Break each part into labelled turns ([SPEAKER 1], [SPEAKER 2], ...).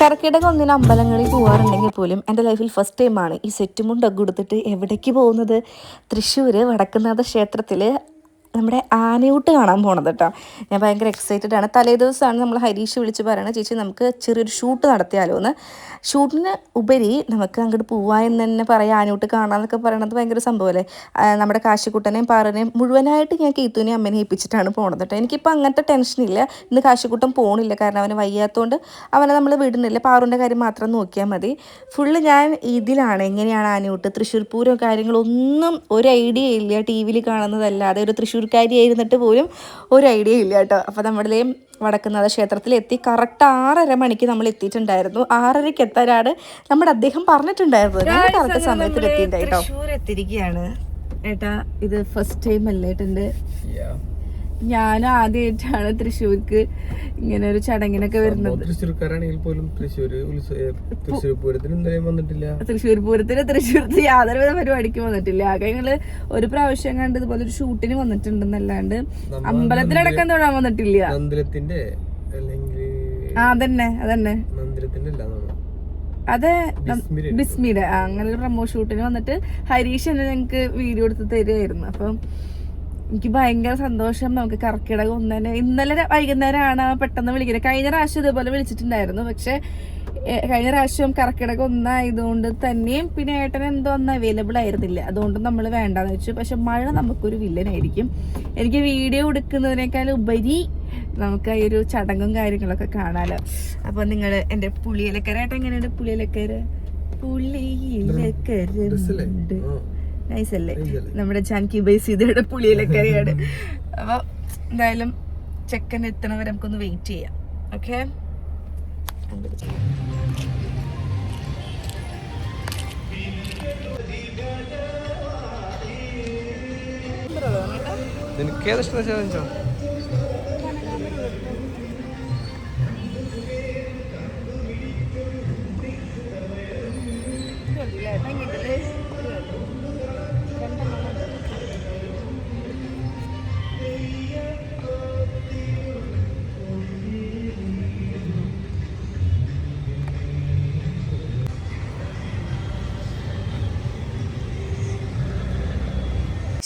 [SPEAKER 1] കർക്കിടക ഒന്നിന് അമ്പലങ്ങളിൽ പോകാറുണ്ടെങ്കിൽ പോലും എൻ്റെ ലൈഫിൽ ഫസ്റ്റ് ടൈമാണ് ഈ സെറ്റും മുണ്ടൊക്കെ കൊടുത്തിട്ട് എവിടേക്ക് പോകുന്നത്. തൃശ്ശൂർ വടക്കുംനാഥ ക്ഷേത്രത്തിൽ നമ്മുടെ ആനയൂട്ട് കാണാൻ പോണത് കേട്ടോ. ഞാൻ ഭയങ്കര എക്സൈറ്റഡ് ആണ്. തലേ ദിവസമാണ് നമ്മൾ ഹരീഷ് വിളിച്ച് പറയണത്, ചേച്ചി നമുക്ക് ചെറിയൊരു ഷൂട്ട് നടത്തിയാലോ എന്ന്. ഷൂട്ടിന് ഉപരി നമുക്ക് അങ്ങോട്ട് പോവാമെന്ന് തന്നെ പറയാം, ആനയൂട്ട് കാണാമെന്നൊക്കെ പറയണത് ഭയങ്കര സംഭവമല്ലേ. നമ്മുടെ കാശിക്കുട്ടനെയും പാറനെയും മുഴുവനായിട്ട് ഞാൻ കീത്തുവിനെയും അമ്മനെ ഏൽപ്പിച്ചിട്ടാണ് പോണത് കേട്ടോ. എനിക്കിപ്പോൾ അങ്ങനത്തെ ടെൻഷനില്ല. ഇന്ന് കാശിക്കുട്ടൻ പോകണില്ല, കാരണം അവന് വയ്യാത്തതുകൊണ്ട് അവനെ നമ്മൾ വിടുന്നില്ല. പാറുവിൻ്റെ കാര്യം മാത്രം നോക്കിയാൽ മതി. ഫുള്ള് ഞാൻ ഇതിലാണ്, എങ്ങനെയാണ് ആനയൂട്ട്, തൃശ്ശൂർ പൂരം കാര്യങ്ങളൊന്നും ഒരു ഐഡിയ ഇല്ല. ടി വിയിൽ കാണുന്നതല്ലാതെ ഒരു തൃശ്ശൂർക്കാരിയായിരുന്നിട്ട് പോലും ഒരു ഐഡിയ ഇല്ല കേട്ടോ. അപ്പോൾ നമ്മളുടെ വടക്കുംനാഥ ക്ഷേത്രത്തിലെത്തി. കറക്റ്റ് 6:30 മണിക്ക് നമ്മൾ എത്തിയിട്ടുണ്ടായിരുന്നു. 6:30 എത്താനാണ് നമ്മുടെ അദ്ദേഹം പറഞ്ഞിട്ടുണ്ടായിരുന്നത്. ഞാൻ കറക്റ്റ് സമയത്തിൽ എത്തിയിട്ടുണ്ടായിട്ടോ. തൃശ്ശൂർ എത്തിയിരിക്കുകയാണ് ഏട്ടാ. ഇത് ഫസ്റ്റ് ടൈം അല്ലേ ഏട്ടൻ്റെ? ഞാൻ ആദ്യമായിട്ടാണ് തൃശ്ശൂർക്ക് ഇങ്ങനെ ഒരു ചടങ്ങിനൊക്കെ വരുന്നത്.
[SPEAKER 2] തൃശ്ശൂർക്കാരാണെങ്കിൽ പോലും തൃശ്ശൂർ പൂരത്തിന് വന്നിട്ടില്ല.
[SPEAKER 1] തൃശ്ശൂർ പൂരത്തിന് തൃശ്ശൂരത്ത് യാതൊരുവിധ പരിപാടിക്ക് വന്നിട്ടില്ല. ആകെ ഞങ്ങള് ഒരു പ്രാവശ്യം കണ്ട് ഇതുപോലെ ഒരു ഷൂട്ടിന് വന്നിട്ടുണ്ടെന്നല്ലാണ്ട് അമ്പലത്തിലടക്കം തൊഴാൻ വന്നിട്ടില്ല. അതന്നെ അതെ, ബിസ്മിയുടെ അങ്ങനെ ഒരു പ്രമോ ഷൂട്ടിന് വന്നിട്ട് ഹരീഷ് എന്നെ ഞങ്ങക്ക് വീഡിയോ എടുത്ത് തരുമായിരുന്നു. അപ്പം എനിക്ക് ഭയങ്കര സന്തോഷം. നമുക്ക് കർക്കിടകം ഒന്നെ ഇന്നലെ വൈകുന്നേരമാണ് പെട്ടെന്ന് വിളിക്കുന്നത്. കഴിഞ്ഞ പ്രാവശ്യം ഇതുപോലെ വിളിച്ചിട്ടുണ്ടായിരുന്നു, പക്ഷെ കഴിഞ്ഞ പ്രാവശ്യം കർക്കിടകം ഒന്നായതുകൊണ്ട് തന്നെയും പിന്നെ ഏട്ടൻ എന്തോ ഒന്നും അവൈലബിൾ ആയിരുന്നില്ല. അതുകൊണ്ട് നമ്മൾ വേണ്ടാന്ന് വെച്ചു. പക്ഷെ മഴ നമുക്കൊരു വില്ലനായിരിക്കും. എനിക്ക് വീഡിയോ എടുക്കുന്നതിനേക്കാൾ ഉപരി നമുക്ക് ഈ ഒരു ചടങ്ങും കാര്യങ്ങളൊക്കെ കാണാലോ. അപ്പൊ നിങ്ങൾ എൻ്റെ പുളിയിലക്കര ഏട്ടൻ എങ്ങനെയുണ്ട്? പുളിയിലക്കര നൈസല്ലേ? നമ്മുടെ ജാൻകി ബൈസീതയുടെ പുളിയിലക്കരയാണ്. അപ്പൊ എന്തായാലും ചെക്കൻ എത്തണവരെ നമുക്കൊന്ന് വെയിറ്റ് ചെയ്യാം. ഓക്കെ,
[SPEAKER 2] നിനക്ക് ഏതാ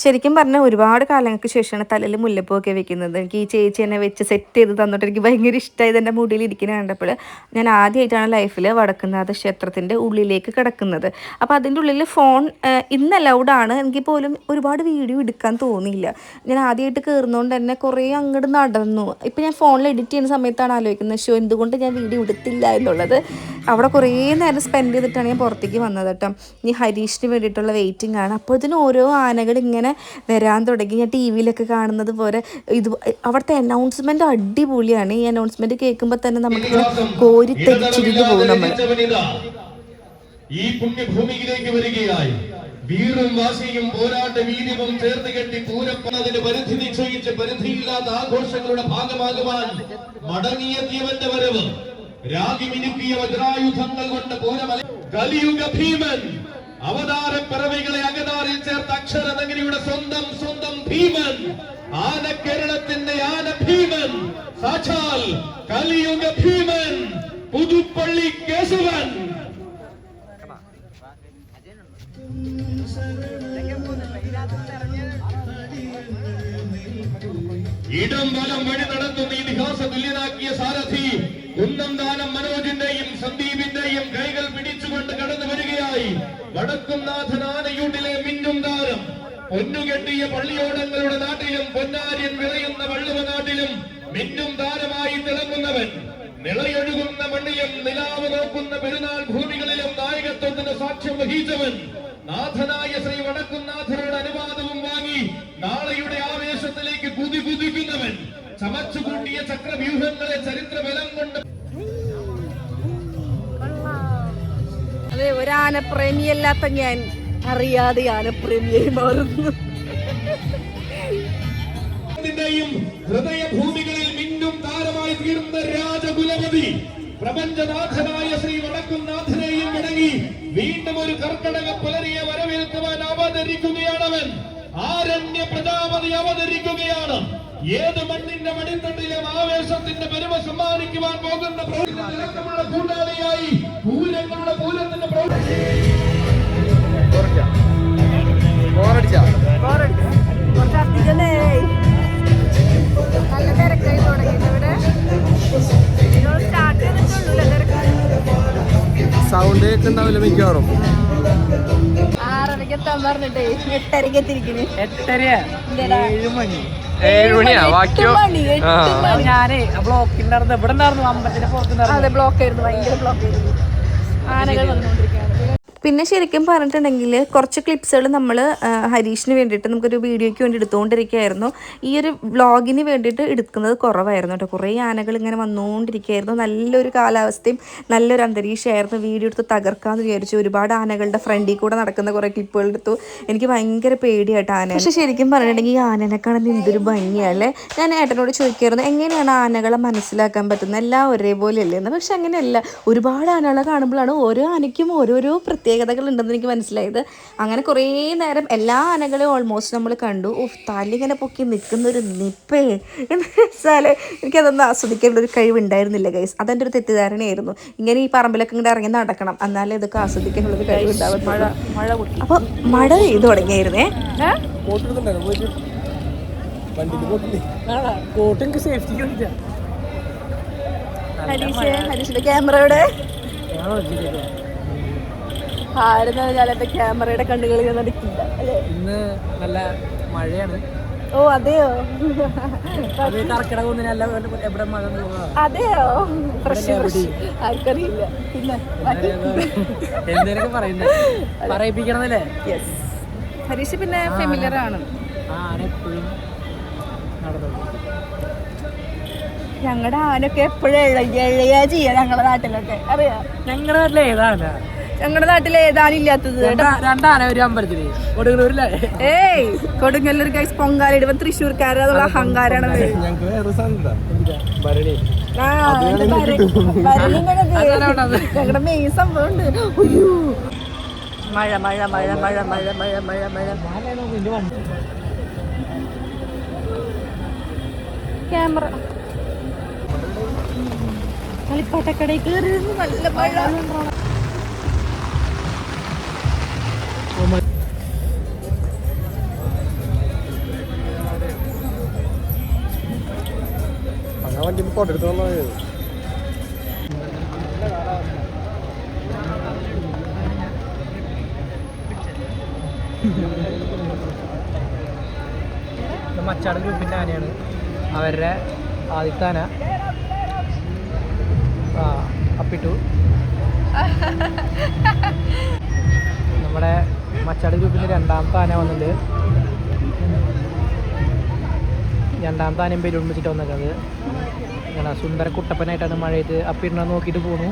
[SPEAKER 1] ശരിക്കും പറഞ്ഞാൽ ഒരുപാട് കാലങ്ങൾക്ക് ശേഷമാണ് തലയിൽ മുല്ലപ്പൂവൊക്കെ വെക്കുന്നത്. എനിക്ക് ഈ ചേച്ചി എന്നെ വെച്ച് സെറ്റ് ചെയ്ത് തന്നിട്ട് എനിക്ക് ഭയങ്കര ഇഷ്ടമായത്. എൻ്റെ മുടിയിൽ ഇരിക്കുന്ന കണ്ടപ്പോൾ ഞാൻ ആദ്യമായിട്ടാണ് ലൈഫിൽ വടക്കുംനാഥ ക്ഷേത്രത്തിൻ്റെ ഉള്ളിലേക്ക് കിടക്കുന്നത്. അപ്പോൾ അതിൻ്റെ ഉള്ളിൽ ഫോൺ ഇന്ന് അലൗഡാണ്. എനിക്ക് പോലും ഒരുപാട് വീഡിയോ എടുക്കാൻ തോന്നിയില്ല. ഞാൻ ആദ്യമായിട്ട് കയറുന്നതുകൊണ്ട് തന്നെ കുറേ അങ്ങോട്ട് നടന്നു. ഇപ്പോൾ ഞാൻ ഫോണിൽ എഡിറ്റ് ചെയ്യുന്ന സമയത്താണ് ആലോചിക്കുന്നത്, ഷോ എന്തുകൊണ്ട് ഞാൻ വീഡിയോ എടുത്തില്ല എന്നുള്ളത്. അവിടെ കുറേ നേരം സ്പെൻഡ് ചെയ്തിട്ടാണ് ഞാൻ പുറത്തേക്ക് വന്നത് കേട്ടോ. ഇനി ഹരീഷിന് വേണ്ടിയിട്ടുള്ള വെയിറ്റിംഗ് ആണ്. അപ്പോൾ ഇതിന് ഓരോ ആനകൾ ഇങ്ങനെ വരാൻ തുടങ്ങി. ഞാൻ ടി വിയിലൊക്കെ കാണുന്നത് പോലെ ഇത് അവിടുത്തെ അനൗൺസ്മെന്റ് അടിപൊളിയാണ്. ഈ അനൗൺസ്മെന്റ് കേൾക്കുമ്പോൾ തന്നെ നമുക്ക് കോരി തെറ്റിച്ചിരിക്കും പോകും നമ്മൾ.
[SPEAKER 3] ഈ പുണ്യഭൂമിയിലേക്ക് വരികയായി വീറും വാശിയും പോരാട്ട വീര്യവും ചേർത്ത് കെട്ടി പൂരപ്പതിന് പരിധി നിശ്ചയിച്ച് പരിധിയില്ലാത്ത ആഘോഷങ്ങളുടെ ഭാഗമാകുവാൻ മടങ്ങിയെത്തിയവന്റെ വരവ് രാഗിമിനുക്കിയ വജ്രായുധങ്ങൾ കൊണ്ട് പൂരമല കലിയുഗ ഭീമൻ അവതാര പിറവികളെ അകതാറിൽ ചേർത്ത അക്ഷരനഗരിയുടെ സ്വന്തം ഭീമൻ, ആന കേരളത്തിന്റെ ആന ഭീമൻ, സാക്ഷാൽ കലിയുഗ ഭീമൻ പുതുപ്പള്ളി കേശവൻ. ഇടം വലം വഴി നടത്തുന്ന ഇതിഹാസ തുല്യനാക്കിയ സാരഥി കുന്നംദാനം മനോജിന്റെയും സന്ദീപിന്റെയും കൈകൾ പിടിച്ചുകൊണ്ട് കടന്നു വരികയായി. വടക്കുംനാഥൻ ആനയൂട്ടിലെ മിന്നും താരം, പൊന്നുകെട്ടിയ പള്ളിയോടങ്ങളുടെ നാട്ടിലും പൊന്നാര്യൻ വിളയുന്ന വള്ളുവ നാട്ടിലും മിന്നും താരമായി തിളങ്ങുന്നവൻ, നിളയൊഴുകുന്ന മണ്ണിലും നിലാവ് നോക്കുന്ന പെരുന്നാൾ ഭൂമികളിലും നായകത്വത്തിന് സാക്ഷ്യം വഹിച്ചവൻ, നാഥനായ ശ്രീ വടക്കുംനാഥനോട് അനുവാദവും വാങ്ങി നാളെയുടെ ആവേശത്തിലേക്ക് കുതിക്കുന്നവൻ, ചമച്ചുകൂട്ടിയ ചക്രവ്യൂഹങ്ങളെ ചരിത്ര ബലം കൊണ്ട്.
[SPEAKER 1] അതെ, ഒരു ആനപ്രേമിയല്ലാത്ത ഞാൻ അറിയാതെ ആനപ്രേമിയായി മാറുന്നു.
[SPEAKER 3] ഹൃദയഭൂമികളിൽ മിന്നും താരമായി തീർന്ന രാജകുലപതി പ്രപഞ്ചനാഥനായ ശ്രീ വടക്കുംനാഥനെയും ഇണങ്ങി വീണ്ടും ഒരു കർക്കടക പുലരിയെ വരവേൽക്കുവാൻ അവതരിക്കുകയാണവൻ. ആരണ്യ പ്രജാപതി അവതരിക്കുകയാണ്. ഏത് മണ്ണിന്റെ മണിത്തണ്ടിലും ആവേശത്തിന്റെ പെരുമ സമ്മാനിക്കുവാൻ പോകുന്ന കൂട്ടാളിയായി പൂരങ്ങളുടെ പൂരത്തിന്റെ
[SPEAKER 2] സൗണ്ട് കേൾക്കുന്നുണ്ടാവില്ല മിക്കവാറും.
[SPEAKER 1] 6:30 എത്താൻ പറഞ്ഞിട്ട് 8:30 എത്തിയിരിക്കുന്നു.
[SPEAKER 2] 7 മണിയാ ബാക്കിയോ?
[SPEAKER 4] ഞാനേ ബ്ലോക്കിന്റെ ഇവിടെ ഉണ്ടായിരുന്നു, അമ്പലത്തിന്റെ പുറത്തുണ്ടായിരുന്നു.
[SPEAKER 1] അതെ, ബ്ലോക്ക് ആയിരുന്നു, ഭയങ്കര ബ്ലോക്ക് ആയിരുന്നു. ആനകൾ വന്നുകൊണ്ടിരിക്കുകയാണ്. പിന്നെ ശരിക്കും പറഞ്ഞിട്ടുണ്ടെങ്കിൽ കുറച്ച് ക്ലിപ്സുകൾ നമ്മൾ ഹരീഷിന് വേണ്ടിയിട്ട് നമുക്കൊരു വീഡിയോയ്ക്ക് വേണ്ടി എടുത്തുകൊണ്ടിരിക്കുകയായിരുന്നു. ഈ ഒരു വ്ളോഗിന് വേണ്ടിയിട്ട് എടുക്കുന്നത് കുറവായിരുന്നു കേട്ടോ. കുറേ ആനകൾ ഇങ്ങനെ വന്നുകൊണ്ടിരിക്കുകയായിരുന്നു. നല്ലൊരു കാലാവസ്ഥയും നല്ലൊരു അന്തരീക്ഷമായിരുന്നു. വീഡിയോ എടുത്ത് തകർക്കാമെന്ന് വിചാരിച്ചു. ഒരുപാട് ആനകളുടെ ഫ്രണ്ടിൽ കൂടെ നടക്കുന്ന കുറേ ക്ലിപ്പുകൾ എടുത്തു. എനിക്ക് ഭയങ്കര പേടിയായിട്ട് ആന. പക്ഷെ ശരിക്കും പറഞ്ഞിട്ടുണ്ടെങ്കിൽ ഈ ആനനെ കാണാൻ എന്തൊരു ഭംഗിയല്ലേ. ഞാൻ ഏട്ടനോട് ചോദിക്കായിരുന്നു എങ്ങനെയാണ് ആനകളെ മനസ്സിലാക്കാൻ പറ്റുന്നത്, എല്ലാം ഒരേപോലെയല്ലേ എന്ന്. പക്ഷെ അങ്ങനെയല്ല, ഒരുപാട് ആനകളെ കാണുമ്പോഴാണ് ഓരോ ആനയ്ക്കും ഓരോരോ പ്രത്യേകതകൾ ഉണ്ടെന്ന് എനിക്ക് മനസ്സിലായത്. അങ്ങനെ കുറേ നേരം എല്ലാ ആനകളെയും ഓൾമോസ്റ്റ് നമ്മൾ കണ്ടു. തലിങ്ങനെ പൊക്കി നിൽക്കുന്നൊരു നിപ്പേ എന്ന് വെച്ചാൽ എനിക്കതൊന്നും ആസ്വദിക്കാനുള്ള ഒരു കഴിവുണ്ടായിരുന്നില്ല ഗൈസ്. അതെൻ്റെ ഒരു തെറ്റിദ്ധാരണയായിരുന്നു. ഇങ്ങനെ ഈ പറമ്പിലൊക്കെ ഇങ്ങനെ ഇറങ്ങി നടക്കണം, എന്നാലേ ഇതൊക്കെ ആസ്വദിക്കാനുള്ളൊരു കഴിവുണ്ടാവും. അപ്പോൾ മഴ പെയ്തു തുടങ്ങിയായിരുന്നേ. ഹരീഷിന്റെ ക്യാമറയുടെ ആരെന്ന് ക്യാമറയുടെ കണ്ണുകളിൽ നടക്കില്ല അല്ലേ?
[SPEAKER 4] ഇന്ന് നല്ല മഴയാണ്.
[SPEAKER 1] ഓ അതെയോ?
[SPEAKER 4] കർക്കിടക എവിടെ മഴ?
[SPEAKER 1] അതെയോ? ആർക്കറിയില്ല. പിന്നെ
[SPEAKER 4] എന്തേലൊക്കെ പറയുന്നത് പറയിപ്പിക്കണതല്ലേ?
[SPEAKER 1] യെസ്, ഹരീഷ് പിന്നെ ഫെമിലിയർ ആണ്.
[SPEAKER 4] ആനെപ്പോഴും നടന്നു.
[SPEAKER 1] ഞങ്ങളുടെ ആനൊക്കെ എപ്പോഴും എഴയാ ചെയ്യാ ഞങ്ങളുടെ നാട്ടിലൊക്കെ, അറിയാം.
[SPEAKER 4] ഞങ്ങളുടെ നാട്ടിലെ ഏതാണ്?
[SPEAKER 1] ഞങ്ങളുടെ നാട്ടിൽ ഏതാനില്ലാത്തത്?
[SPEAKER 4] രണ്ടാന ഒരു അമ്പലത്തില് കൊടുങ്ങല്ലൂരിലെ.
[SPEAKER 1] ഏയ്, കൊടുങ്ങല്ലൂർ ഗൈസ് പൊങ്കാലിടുമ്പോ തൃശ്ശൂർക്കാരതുള്ള അഹങ്കാരാണ്. ഞങ്ങളുടെ മെയിൻ സംഭവം ഉണ്ട്. മഴ മഴ മഴ മഴ മഴ മഴ മഴ മഴ. ക്യാമറ കളിപ്പാട്ടക്കടയിൽ കയറി നല്ല മഴ.
[SPEAKER 2] വണ്ടി ഫോട്ടോ എടുത്തു
[SPEAKER 4] മച്ചാട് ഗ്രൂപ്പിൻ്റെ ആനയാണ്. അവരുടെ ആദ്യത്തെ ആന അപ്പിട്ടു. നമ്മുടെ മച്ചാട് ഗ്രൂപ്പിൻ്റെ രണ്ടാമത്തെ ആന വന്നിട്ട്, രണ്ടാമത്തെ ആനയും ബലൂൺ വെച്ചിട്ട് വന്നിട്ടത്. ഇങ്ങനെ സുന്ദര കുട്ടപ്പനായിട്ടാണ് മഴയത്ത് അപ്പിടണ നോക്കിയിട്ട് പോണു.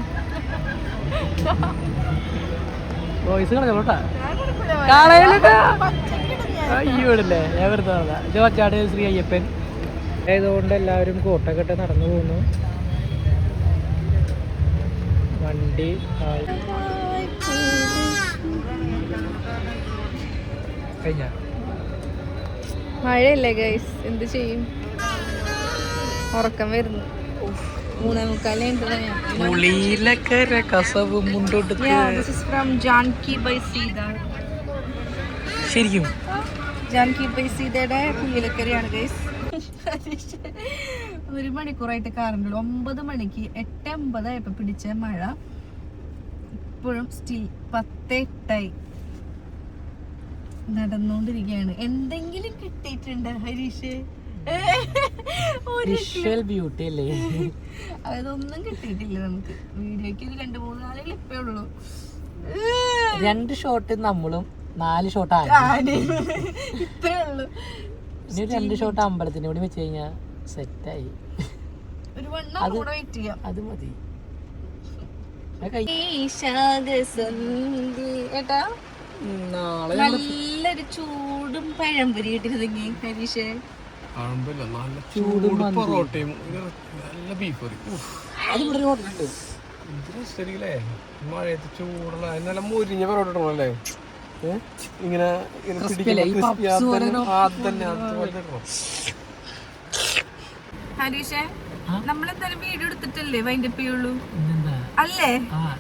[SPEAKER 4] വോയിസ് കളഞ്ഞോട്ടാ അയ്യോടല്ലേ ഞാൻ വെറുതെ പറഞ്ഞ. ഇത് മച്ചാട് ശ്രീ അയ്യപ്പൻ ആയതുകൊണ്ട് എല്ലാവരും കോട്ടൊക്കെ ഇട്ട് നടന്നു പോകുന്നു. വണ്ടി കഴിഞ്ഞ
[SPEAKER 1] മഴയല്ലേ ഗൈസ്, എന്ത് ചെയ്യും? ഉറക്കം വരുന്നു. 3:45
[SPEAKER 4] കസവും മുണ്ടോട്ട് ശരിക്കും
[SPEAKER 1] ജാൻകി ബൈ സീതയുടെ കുയിലക്കരയാണ് ഗൈസ്. 1 മണിക്കൂറായിട്ട് കാറുണ്ട്. 9 മണിക്ക് 8:50 ആയപ്പോ പിടിച്ച മഴ ഇപ്പോഴും സ്റ്റിൽ 10:08 നടന്നുകൊണ്ടിരിക്കുകയാണ്. എന്തെങ്കിലും കിട്ടിയിട്ടുണ്ട് ഹരീഷ്?
[SPEAKER 4] ബ്യൂട്ടി അല്ലേ?
[SPEAKER 1] അതൊന്നും കിട്ടിയിട്ടില്ല നമുക്ക്. വീഡിയോക്ക് 2-3 ക്ലിപ്പേ ഉള്ളൂ.
[SPEAKER 4] 2 ഷോട്ട് നമ്മളും 4 ഷോട്ട്
[SPEAKER 1] ഇത്രേ ഉള്ളൂ.
[SPEAKER 4] ഇനി 2 ഷോട്ട് അമ്പലത്തിന് കൂടി വെച്ച് കഴിഞ്ഞാൽ സെറ്റായി. അത് മതി.
[SPEAKER 1] നല്ലൊരു ചൂടും പഴംപൊരി കിട്ടിയിരുന്നെങ്കിൽ ഹരീഷ്.
[SPEAKER 2] ചൂടും പൊറോട്ടയും നല്ല ബീഫ് കറി. മഴയത്ത് ചൂടുള്ള നല്ല മുരിഞ്ഞ പൊറോട്ട ഇടണല്ലേ? ഇങ്ങനെ
[SPEAKER 1] ഹരീഷേ നമ്മളെന്തായാലും വീഡിയോ എടുത്തിട്ടല്ലേ വൈൻഡപ്പ് ചെയ്യുള്ളൂ
[SPEAKER 4] പിന്നെന്താ
[SPEAKER 1] അല്ലേ?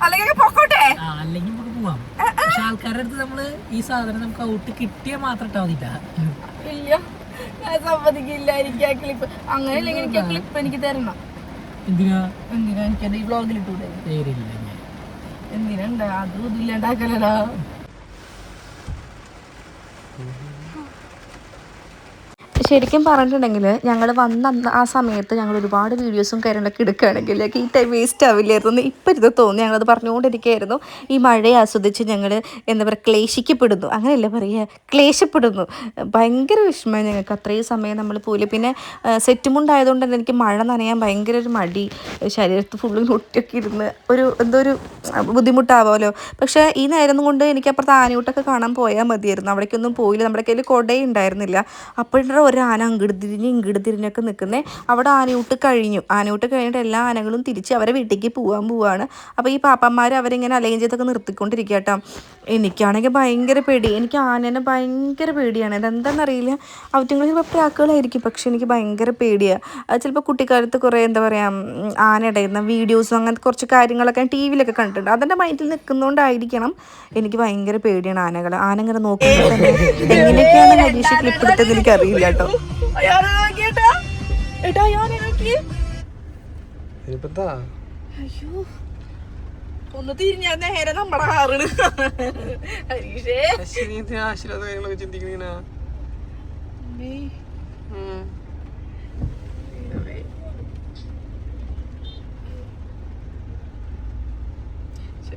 [SPEAKER 1] അല്ലെങ്കിൽ പൊക്കോട്ടെ.
[SPEAKER 4] അല്ലെങ്കിൽ നമുക്ക് പോവാം. പക്ഷെ ആൾക്കാരുടെ അടുത്ത് നമ്മള് ഈ സാധനം നമുക്ക് ഔട്ട് കിട്ടിയാൽ മാത്രം ഇട്ടാ മതിട്ടാ.
[SPEAKER 1] ഇല്ല, ഞാൻ സമ്മതിക്കില്ല. എനിക്ക് ആ ക്ലിപ്പ് അങ്ങനെ അല്ലെങ്കിൽ എനിക്ക് ആ ക്ലിപ്പ് എനിക്ക് തരണം.
[SPEAKER 4] എന്തിനാ
[SPEAKER 1] എനിക്കത് ഈ വ്ളോഗിൽ ഇട്ടൂടെ? എന്തിനാ അതും ഇതില്ലാണ്ടാക്കലടാ. ശരിക്കും പറഞ്ഞിട്ടുണ്ടെങ്കിൽ ഞങ്ങൾ വന്ന ആ സമയത്ത് ഞങ്ങൾ ഒരുപാട് വീഡിയോസും കാര്യങ്ങളൊക്കെ എടുക്കുകയാണെങ്കിൽ ഈ ടൈം വേസ്റ്റ് ആവില്ലായിരുന്നു. ഇപ്പം ഇത് തോന്നി. ഞങ്ങളത് പറഞ്ഞുകൊണ്ടിരിക്കുകയായിരുന്നു. ഈ മഴയെ ആസ്വദിച്ച് ഞങ്ങൾ എന്താ പറയുക ക്ലേശിക്കപ്പെടുന്നു, അങ്ങനെയല്ല പറയുക, ക്ലേശപ്പെടുന്നു. ഭയങ്കര വിഷമമായി ഞങ്ങൾക്ക് അത്രയും സമയം നമ്മൾ പോയില്ല. പിന്നെ സെറ്റുമുണ്ടായതുകൊണ്ട് തന്നെ എനിക്ക് മഴ നനയാൻ ഭയങ്കര ഒരു മടി, ശരീരത്ത് ഫുള്ളും ഒട്ടിയൊക്കെ ഇരുന്ന് എന്തോ ഒരു ബുദ്ധിമുട്ടാവുമല്ലോ. പക്ഷേ ഈ നേരം കൊണ്ട് എനിക്ക് അപ്പുറത്ത് ആനയൂട്ടൊക്കെ കാണാൻ പോയാൽ മതിയായിരുന്നു. അവിടേക്കൊന്നും പോയില്ല. നമ്മുടെ കയ്യിൽ കൊടയും ഉണ്ടായിരുന്നില്ല. അപ്പോഴത്തെ ഒരു ആന ഇങ്ങോട്ട് തിരിഞ്ഞൊക്കെ നിൽക്കുന്നത്. അവിടെ ആനയൂട്ട് കഴിഞ്ഞിട്ട് എല്ലാ ആനകളും തിരിച്ച് അവരെ വീട്ടിലേക്ക് പോവാണ്. അപ്പോൾ ഈ പാപ്പന്മാർ അവരിങ്ങനെ അലൈൻ ചെയ്തൊക്കെ നിർത്തിക്കൊണ്ടിരിക്കുക കേട്ടോ. എനിക്കാണെങ്കിൽ ഭയങ്കര പേടി. എനിക്ക് ആനേനെ ഭയങ്കര പേടിയാണ്. ഇതെന്താണെന്നറിയില്ല. അവറ്റങ്ങൾ ചിലപ്പോൾ പ്രാക്കുകളായിരിക്കും, പക്ഷെ എനിക്ക് ഭയങ്കര പേടിയാണ്. അത് ചിലപ്പോൾ കുട്ടിക്കാലത്ത് കുറേ എന്താ പറയുക ആന ഇടയുന്ന വീഡിയോസും അങ്ങനത്തെ കുറച്ച് കാര്യങ്ങളൊക്കെ ടി വിയിലൊക്കെ കണ്ടിട്ടുണ്ട്. അതെൻ്റെ മൈൻഡിൽ നിൽക്കുന്നതുകൊണ്ടായിരിക്കണം എനിക്ക് ഭയങ്കര പേടിയാണ് ആനകൾ. ആന ഇങ്ങനെ നോക്കുമ്പോൾ തന്നെ എങ്ങനെയൊക്കെയാണ് ഹരീഷ് ക്ലിപ്പ് എടുത്തത് എനിക്കറിയില്ല കേട്ടോ. അയ്യോ, ഒന്ന് തിരിഞ്ഞാ നേരെ നമ്മുടെ ആറാണ്. ഹരീഷേ
[SPEAKER 2] ചിന്തിക്കുന്ന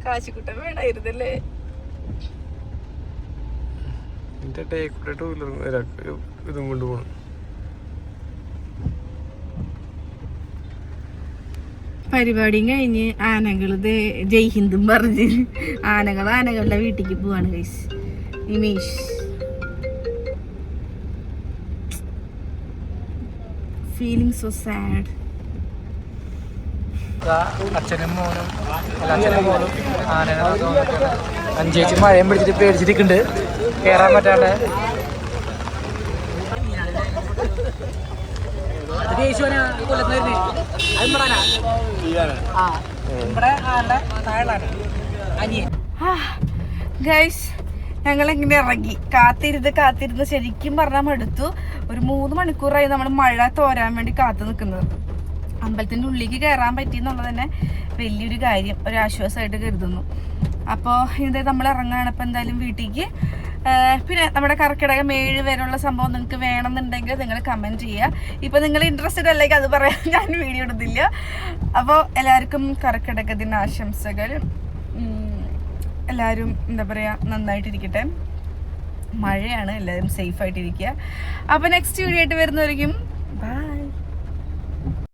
[SPEAKER 1] കാശിക്കുട്ടൻ വേണമായിരുന്നല്ലേ.
[SPEAKER 2] ഇതും കൊണ്ടുപോകണം.
[SPEAKER 1] പരിപാടിയും കഴിഞ്ഞ് ആനകൾ ജയ് ഹിന്ദും പറഞ്ഞ് ആനകളുടെ വീട്ടിലേക്ക് പോവാണ് guys. Nimesh feeling so sad.
[SPEAKER 4] അച്ഛനും മോനും ആനനെ അഞ്ചേച്ചി മഴയും പിടിച്ചിട്ട് പേടിച്ചിരിക്കുന്നുണ്ട്, കയറാൻ പറ്റാണ്ട്.
[SPEAKER 1] ഗൈസ് ഞങ്ങളിങ്ങനെ ഇറങ്ങി കാത്തിരുന്ന് ശരിക്കും പറഞ്ഞാൽ മടുത്തു. ഒരു 3 മണിക്കൂറായി നമ്മൾ മഴ തോരാൻ വേണ്ടി കാത്തു നിൽക്കുന്നത്. അമ്പലത്തിൻ്റെ ഉള്ളിലേക്ക് കയറാൻ പറ്റിയെന്നുള്ളത് തന്നെ വലിയൊരു കാര്യം, ഒരു ആശ്വാസമായിട്ട് കരുതുന്നു. അപ്പോൾ ഇത് നമ്മൾ ഇറങ്ങുകയാണ്. അപ്പോൾ എന്തായാലും വീട്ടിലേക്ക്. പിന്നെ നമ്മുടെ കർക്കിടകം 7 വരെയുള്ള സംഭവം നിങ്ങൾക്ക് വേണമെന്നുണ്ടെങ്കിൽ നിങ്ങൾ കമൻറ്റ് ചെയ്യുക. ഇപ്പോൾ നിങ്ങൾ ഇൻട്രസ്റ്റഡ് അല്ലെങ്കിൽ അത് പറയാൻ ഞാൻ വീഡിയോ ഇടുന്നില്ല. അപ്പോൾ എല്ലാവർക്കും കർക്കിടക ദിനാശംസകൾ. എല്ലാവരും എന്താ പറയുക നന്നായിട്ടിരിക്കട്ടെ. മഴയാണ്, എല്ലാവരും സേഫായിട്ടിരിക്കുക. അപ്പോൾ നെക്സ്റ്റ് വീഡിയോ ആയിട്ട് വരുന്നവരിക്കും ബൈ.